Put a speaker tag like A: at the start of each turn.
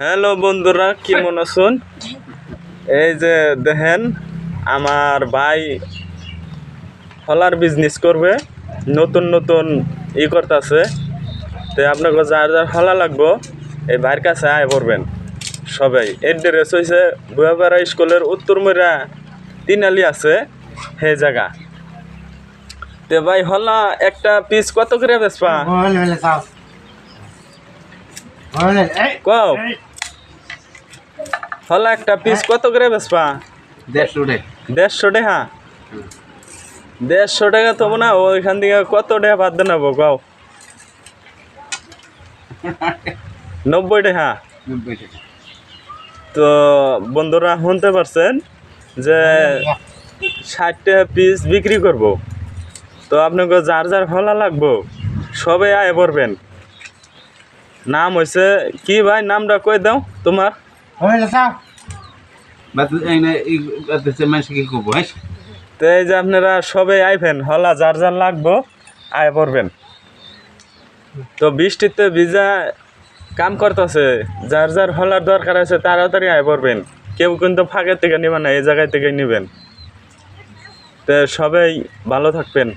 A: Hello বন্ধুরা, কেমন আছেন? এই যে দেখেন, আমার ভাই হলার বিজনেস করবে, নতুন নতুন করতেছে। তো আপনাকে যার যার হলা লাগবো এই ভাইয়ের কাছে আয় পড়বেন সবাই। এড্রেস হয়েছে বুয়াপাড়া স্কুলের উত্তর মইরা তিনালি আছে সেই জায়গা। তো ভাই হলা একটা পিস কত করে বেচবা? কও হলা একটা পিস কত করে বেচবা? 150 টাকা। 150 টাকা তো না, ওইখান থেকে কত টাকা বাদ দেন গাও? 90 টাকা। তো বন্ধুরা শুনতে পারছেন যে 60 টাকা পিস বিক্রি করব। তো আপনাকে যার যার হলা লাগবো সবাই আয় পড়বেন। নাম হয়েছে কি ভাই? নামটা কই দাও তোমার। তো এই যে আপনারা সবাই আইবেন, হলা যার যার লাগবো আয় পড়বেন। তো বৃষ্টিতে ভিজা কাম করতেছে, যার যার হলার দরকার আছে তাড়াতাড়ি আয় পড়বেন। কেউ কিন্তু ফাঁকের থেকে নেবেন না, এই জায়গায় থেকে নেবেন। তো সবাই ভালো থাকবেন।